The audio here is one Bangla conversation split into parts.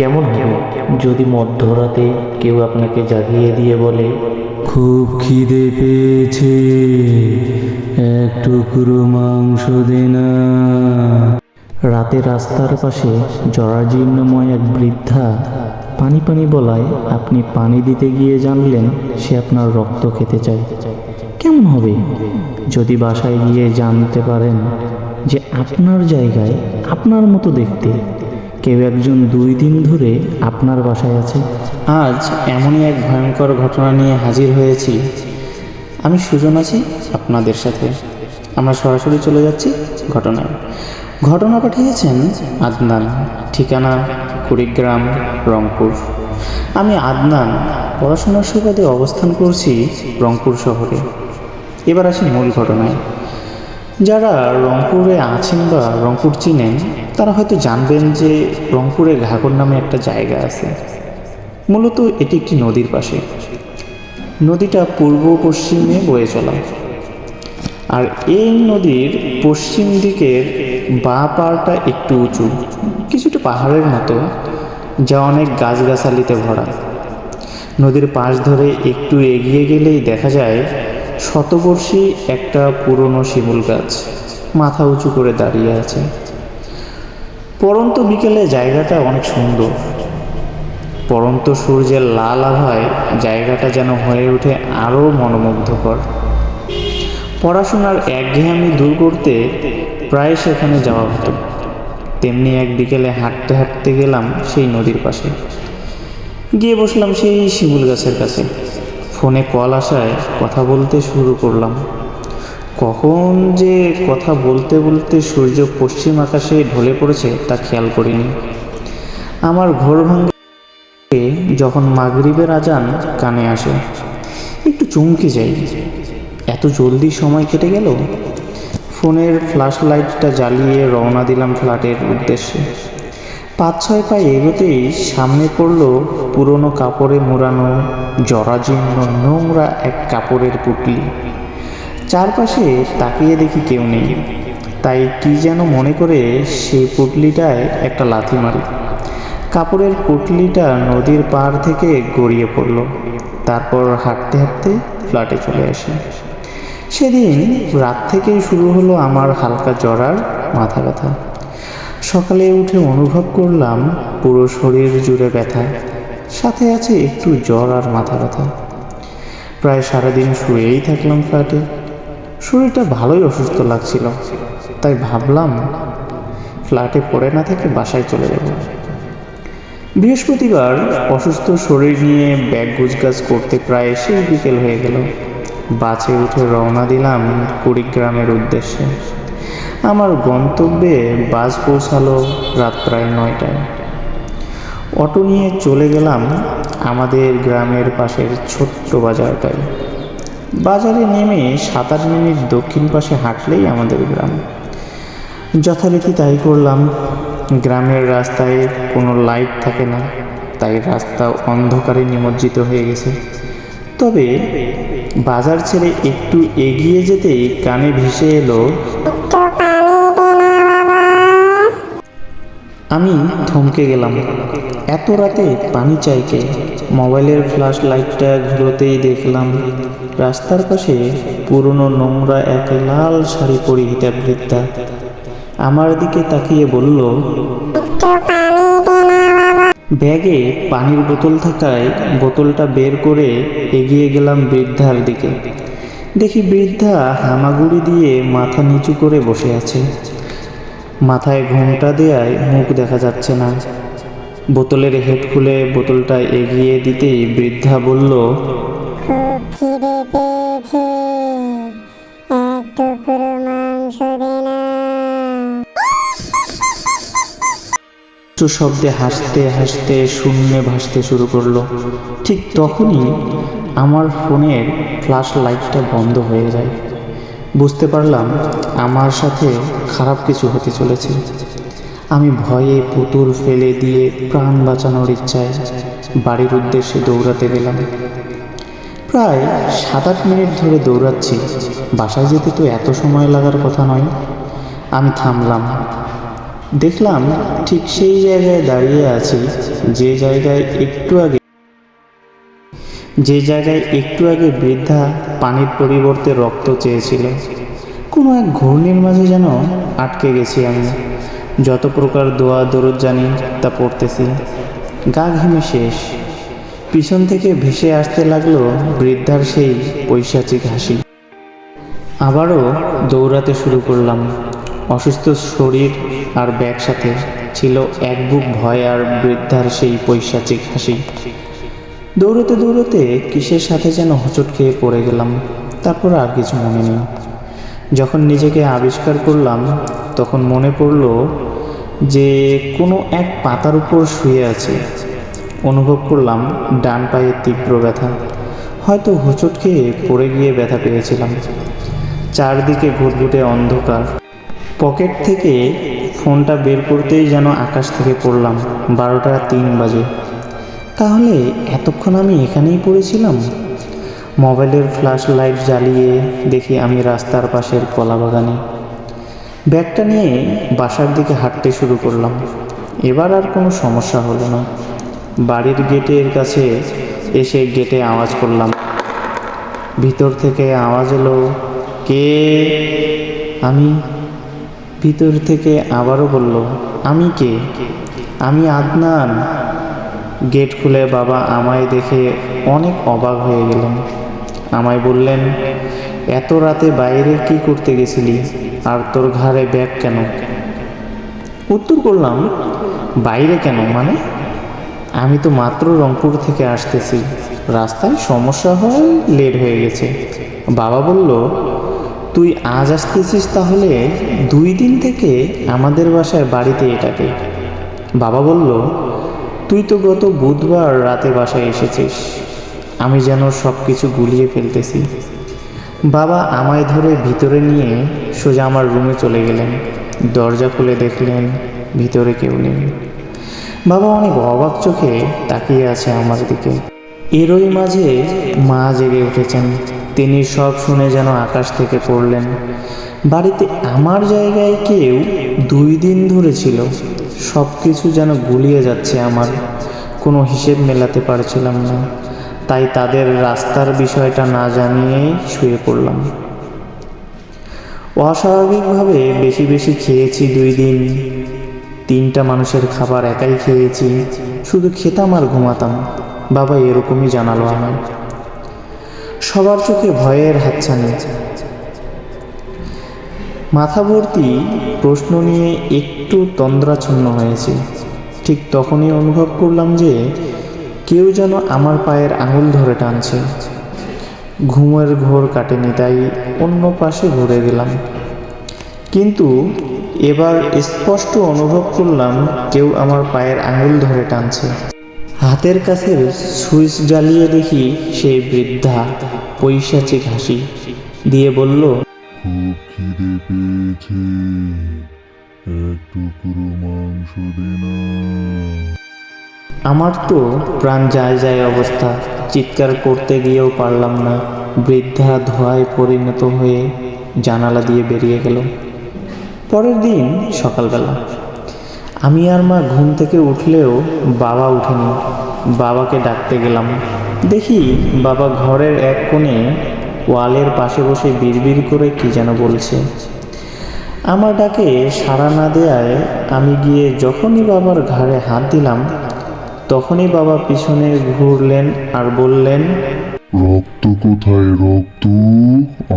কেমন হবে যদি মধ্যরাতে কেউ আপনাকে জাগিয়ে দিয়ে বলে, খুব খিদে পেয়েছে, এক টুকরো মাংস দে না। রাতে রাস্তার পাশে জরাজীর্ণময় এক বৃদ্ধা পানি পানি বলায় আপনি পানি দিতে গিয়ে জানলেন সে আপনার রক্ত খেতে চায়। কেমন হবে যদি বাসায় গিয়ে জানতে পারেন যে আপনার জায়গায় আপনার মতো দেখতে কেউ একজন 2 দিন ধরে আপনার বাসায় আছে? আজ এমনই এক ভয়ঙ্কর ঘটনা নিয়ে হাজির হয়েছি। আমি সুজন আছি আপনাদের সাথে। আমরা সরাসরি চলে যাচ্ছি ঘটনায়। ঘটনা পাঠিয়েছেন আদনান, ঠিকানা কুড়িগ্রাম, রংপুর। আমি আদনান, পড়াশোনার সুবাদে অবস্থান করছি রংপুর শহরে। এবার আসি মূল ঘটনায়। যারা রংপুরে আছেন বা রংপুর চিনেন তারা হয়তো জানবেন যে রংপুরে ঘাগর নামে একটা জায়গা আছে। মূলত এটি একটি নদীর পাশে। নদীটা পূর্ব পশ্চিমে বয়ে চলা, আর এই নদীর পশ্চিম দিকের বাঁ পাড়টা একটু উঁচু, কিছুটা পাহাড়ের মতো, যা অনেক গাছগাছালিতে ভরা। নদীর পাশ ধরে একটু এগিয়ে গেলেই দেখা যায় শতবর্ষী একটা পুরনো শিমুল গাছ মাথা উঁচু করে দাঁড়িয়ে আছে। পরন্ত বিকেলে জায়গাটা অনেক সুন্দর। পরন্ত সূর্যের লাল আভায় জায়গাটা যেন হয়ে ওঠে আরও মনোমুগ্ধকর। পড়াশোনার একঘেয়েমি দূর করতে প্রায় সেখানে যাওয়া হতো। তেমনি এক বিকেলে হাঁটতে হাঁটতে গেলাম সেই নদীর পাশে, গিয়ে বসলাম সেই শিমুল গাছের কাছে। ফোনে কল আসায় কথা বলতে শুরু করলাম। কখন যে কথা বলতে বলতে সূর্য পশ্চিম আকাশে ঢলে পড়েছে তা খেয়াল করিনি। আমার ঘোর ভাঙে যখন মাগরিবের আজান কানে আসে একটু চমকে যাই। এত জলদি সময় কেটে গেল। ফোনের ফ্ল্যাশ লাইটটা জ্বালিয়ে রওনা দিলাম ফ্ল্যাটের উদ্দেশ্যে। 5-6 পা এগোতেই সামনে পড়ল পুরনো কাপড়ে মোড়ানো জরাজীর্ণ নোংরা এক কাপড়ের পুটলি। চারপাশে তাকিয়ে দেখি কেউ নেই, তাই কি যেন মনে করে সেই পুটলিটায় একটা লাথি মারি। কাপড়ের পুটলিটা নদীর পাড় থেকে গড়িয়ে পড়ল। তারপর হাঁটতে হাঁটতে ফ্ল্যাটে চলে আসি। সেদিন রাত থেকেই শুরু হলো আমার হালকা জ্বর আর মাথা ব্যথা। সকালে উঠে অনুভব করলাম পুরো শরীর জুড়ে ব্যথা, সাথে আছে একটু জ্বর আর মাথা ব্যথা। প্রায় সারাদিন শুয়েই থাকলাম ফ্ল্যাটে। শরীরটা ভালোই অসুস্থ লাগছিল, তাই ভাবলাম ফ্ল্যাটে পড়ে না থেকে বাসায় চলে যাব। বৃহস্পতিবার অসুস্থ শরীর নিয়ে ব্যাগ গুজগাছ করতে প্রায় শেষ বিকেল হয়ে গেল। বাসে উঠে রওনা দিলাম কুড়িগ্রামের উদ্দেশ্যে। আমার গন্তব্যে বাস পৌঁছালো রাত প্রায় 9টায়। অটো নিয়ে চলে গেলাম আমাদের গ্রামের পাশের ছোট্ট বাজারটায়। বাজারে নেমে 7-8 মিনিট দক্ষিণ পাশে হাঁটলেই আমাদের গ্রাম। যথারীতি তাই করলাম। গ্রামের রাস্তায় কোনো লাইট থাকে না, তাই রাস্তা অন্ধকারে নিমজ্জিত হয়ে গেছে। তবে বাজার ছেড়ে একটু এগিয়ে যেতেই কানে ভেসে এলো, আমি থমকে গেলাম। এত রাতে পানি চাই কে? মোবাইলের ফ্ল্যাশ লাইটটা ঘুরোতেই দেখলাম রাস্তার পাশে পুরনো নোংরা এক লাল শাড়ি পরিহিতা বৃদ্ধা আমার দিকে তাকিয়ে বলল, ব্যাগে পানির বোতল থাকায় বোতলটা বের করে এগিয়ে গেলাম বৃদ্ধার দিকে। দেখি বৃদ্ধা হামাগুড়ি দিয়ে মাথা নিচু করে বসে আছে। মাথায় ঘোমটা দেয়ায় মুখ দেখা যাচ্ছে না। বোতলের হেড খুলে বোতলটা এগিয়ে দিতেই বৃদ্ধা বলল, খুব খিদে পেয়েছে, এক টুকরো মাংস দে না। উচ্চ শব্দে হাসতে হাসতে শূন্যে ভাসতে শুরু করলো। ঠিক তখনই আমার ফোনের ফ্ল্যাশ লাইটটা বন্ধ হয়ে যায়। বুঝতে পারলাম আমার সাথে খারাপ কিছু হতে চলেছে। আমি ভয়ে পুতুল ফেলে দিয়ে প্রাণ বাঁচানোর ইচ্ছায় বাড়ির উদ্দেশ্যে দৌড়াতে গেলাম। প্রায় 7-8 মিনিট ধরে দৌড়াচ্ছি। বাসায় যেতে তো এত সময় লাগার কথা নয়। আমি থামলাম। দেখলাম ঠিক সেই জায়গায় দাঁড়িয়ে আছি যে জায়গায় একটু আগে বৃদ্ধা পানির পরিবর্তে রক্ত চেয়েছিল। কোনো এক ঘূর্ণির মাঝে যেন আটকে গেছি আমি। যত প্রকার দোয়া দরুদ জানি তা পড়তেছি, গা ঘেমে শেষ। পিছন থেকে ভেসে আসতে লাগলো বৃদ্ধার সেই পৈশাচিক হাসি। আবারও দৌড়াতে শুরু করলাম। অসুস্থ শরীর আর ব্যাগ সাথে ছিল এক বুক ভয় আর বৃদ্ধার সেই পৈশাচিক হাসি। দৌড়তে দৌড়তে কিসের সাথে যেন হোঁচট খেয়ে পড়ে গেলাম। তারপর আর কিছু মনে নেই। যখন নিজেকে আবিষ্কার করলাম তখন মনে পড়ল যে কোনো এক পাতার উপর শুয়ে আছি। অনুভব করলাম ডান পায়ে তীব্র ব্যথা। হয়তো হোঁচট খেয়ে পড়ে গিয়ে ব্যথা পেয়েছিলাম। চারদিকে ঘুটঘুটে অন্ধকার। পকেট থেকে ফোনটা বের করতেই যেন আকাশ থেকে পড়লাম। 12টা 3 বাজে। তাহলে এতক্ষণ আমি এখানেই পড়েছিলাম। মোবাইলের ফ্ল্যাশ লাইট জ্বালিয়ে দেখি আমি রাস্তার পাশের কলা বাগানে। ব্যাগটা নিয়ে বাসার দিকে হাঁটতে শুরু করলাম। এবার আর কোনো সমস্যা হলো না। বাড়ির গেটের কাছে এসে গেটে আওয়াজ করলাম। ভিতর থেকে আওয়াজ এলো, কে? আমি। ভিতর থেকে আবারও বলল, আমি কে? আমি আদনান। গেট খুলে বাবা আমায় দেখে অনেক অবাক হয়ে গেলেন। আমায় বললেন, এত রাতে বাইরে কি করতে গেছিলি, আর তোর ঘাড়ে ব্যাগ কেন? উত্তর করলাম, বাইরে কেন মানে? আমি তো মাত্র রংপুর থেকে আসতেছি, রাস্তায় সমস্যা হয় লেট হয়ে গেছে। বাবা বলল, তুই আজ আসতেছিস, তাহলে 2 দিন থেকে আমাদের বাসায় বাড়িতে এটাকে। বাবা বলল, তুই তো গত বুধবার রাতে বাসায় এসেছিস। আমি যেন সব কিছু গুলিয়ে ফেলতেছি। বাবা আমায় ধরে ভিতরে নিয়ে সোজা আমার রুমে চলে গেলেন। দরজা খুলে দেখলেন ভিতরে কেউ নেই। বাবা অনেক অবাক চোখে তাকিয়ে আছে আমার দিকে। এরই মাঝে মা জেগে উঠেছেন। তিনি সব শুনে যেন আকাশ থেকে পড়লেন। বাড়িতে আমার জায়গায় কেউ 2 দিন ধরে ছিল। সব কিছু যেন গুলিয়ে যাচ্ছে আমার। কোনো হিসেব মেলাতে পারছিলাম না। তাই তাদের রাস্তার বিষয়টা না জানিয়েই শুয়ে পড়লাম। অস্বাভাবিকভাবে বেশি বেশি খেয়েছি 2 দিন। 3টা মানুষের খাবার একাই খেয়েছি। শুধু খেতাম আর ঘুমাতাম। বাবা এরকমই জানালো আমায়। সবার চোখে ভয়ের হাতছানি। মাথা ভর্তি প্রশ্ন নিয়ে একটু তন্দ্রাচ্ছন্ন হয়েছি। ঠিক তখনই অনুভব করলাম যে কেউ যেন আমার পায়ের আঙুল ধরে টানছে। ঘুমের ঘোর কাটেনি, তাই অন্য পাশে ঘুরে গেলাম। কিন্তু এবার স্পষ্ট অনুভব করলাম কেউ আমার পায়ের আঙুল ধরে টানছে। হাতের কাছে সুইচ জ্বালিয়ে দেখি সেই বৃদ্ধা পৈশাচিক হাসি দিয়ে বলল, খুব খিদে পেয়েছে, এক টুকরো মাংস দে না। আমার তো প্রাণ যায় যায় অবস্থা। চিৎকার করতে গিয়েও পারলাম না। বৃদ্ধা ধোঁয়ায় পরিণত হয়ে জানালা দিয়ে বেরিয়ে গেল। পরের দিন সকালবেলা আমি আর মা ঘুম থেকে উঠলেও বাবা উঠেনি। বাবাকে ডাকতে গেলাম। দেখি বাবা ঘরের এক কোণে ওয়ালের পাশে বসে বিড়বিড় করে কি যেন বলছে। আমার ডাকে সাড়া না দেয়ায় আমি গিয়ে যখনই বাবার ঘাড়ে হাত দিলাম তখনই বাবা পিছনে ঘুরলেন আর বললেন, রক্ত কোথায় রক্ত?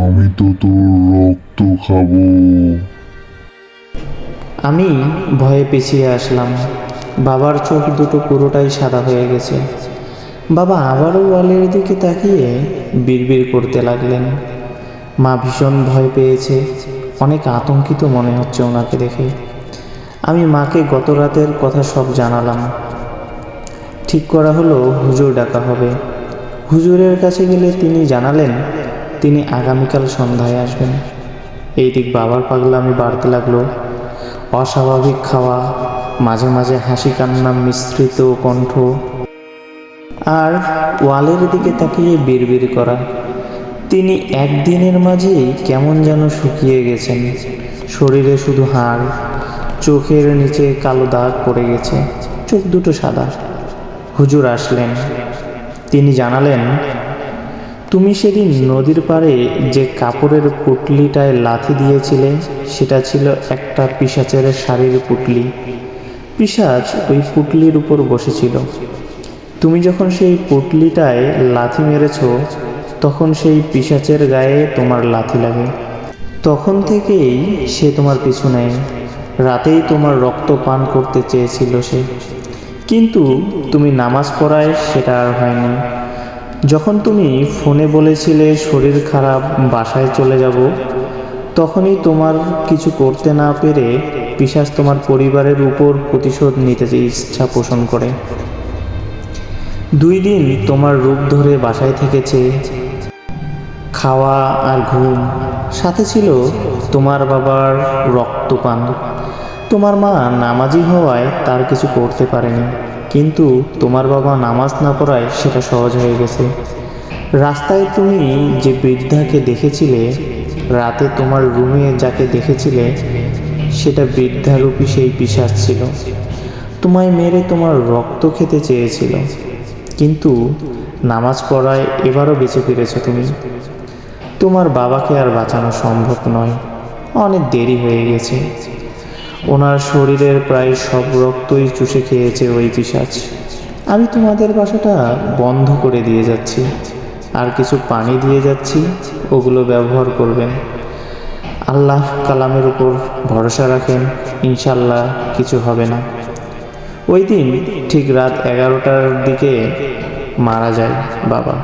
আমি তো তোর রক্ত খাবো। আমি ভয়ে পিছিয়ে আসলাম। বাবার চোখ দুটো পুরোটাই সাদা হয়ে গেছে। বাবা আবারও ওয়ালের দিকে তাকিয়ে বিড়বিড় করতে লাগলেন। মা ভীষণ ভয় পেয়েছে। অনেক আতঙ্কিত মনে হচ্ছে ওনাকে দেখে। আমি মাকে গত রাতের কথা সব জানালাম। ঠিক করা হলো হুজুর ডাকা হবে। হুজুরের কাছে গেলে তিনি জানালেন তিনি আগামীকাল সন্ধ্যায় আসবেন। এই দিক বাবার পাগলামি বাড়তে লাগলো। অস্বাভাবিক খাওয়া, মাঝে মাঝে হাসি কান্না মিশ্রিত কণ্ঠ, আর ওয়ালের দিকে তাকিয়ে বিড়বিড় করা। তিনি একদিনের মাঝেই কেমন যেন শুকিয়ে গেছেন। শরীরে শুধু হাড়, চোখের নিচে কালো দাগ পড়ে গেছে, চোখ দুটো সাদা। হুজুর আসলেন। তিনি জানালেন, তুমি সেদিন নদীর পাড়ে যে কাপড়ের পুটলিটায় লাথি দিয়েছিলে সেটা ছিল একটা পিশাচের শাড়ির পুটলি। পিশাচ ওই পুটলির উপর বসেছিল। তুমি যখন সেই পুটলিটায় লাথি মেরেছ তখন সেই পিশাচের গায়ে তোমার লাথি লাগে। তখন থেকেই সে তোমার পিছু নেয়। রাতেই তোমার রক্ত পান করতে চেয়েছিল সে, কিন্তু তুমি নামাজ পড়ায় সেটা আর হয়নি। যখন তুমি ফোনে বলেছিলে শরীর খারাপ, বাসায় চলে যাব, তখনই তোমার কিছু করতে না পেরে পিশাচ তোমার পরিবারের উপর প্রতিশোধ নিতে ইচ্ছা পোষণ করে। 2 দিন তোমার রূপ ধরে বাসায় থেকেছে, খাওয়া আর ঘুম, সাথে ছিল তোমার বাবার রক্তপান। তোমার মা নামাজি হওয়ায় তার কিছু করতে পারেনি, কিন্তু তোমার বাবা নামাজ না পড়ায় সেটা সহজ হয়ে গেছে। রাস্তায় তুমি যে বৃদ্ধাকে দেখেছিলে, রাতে তোমার রুমে যাকে দেখেছিলে, সেটা বৃদ্ধারূপী সেই পিশাচ ছিল। তোমায় মেরে তোমার রক্ত খেতে চেয়েছিল, কিন্তু নামাজ পড়ায় এবারও বেঁচে ফিরেছো তুমি। তোমার বাবাকে আর বাঁচানো সম্ভব নয়, অনেক দেরি হয়ে গেছে। ওনার শরীরের প্রায় সব রক্তই চুষে খেয়েছে ওই পিশাচ। আমি তোমাদের বাসাটা বন্ধ করে দিয়ে যাচ্ছি, আর কিছু পানি দিয়ে যাচ্ছি, ওগুলো ব্যবহার করবেন। আল্লাহ কালামের উপর ভরসা রাখেন, ইনশাল্লাহ কিছু হবে না। ওই দিন ঠিক রাত 11টার দিকে মারা যায় বাবা।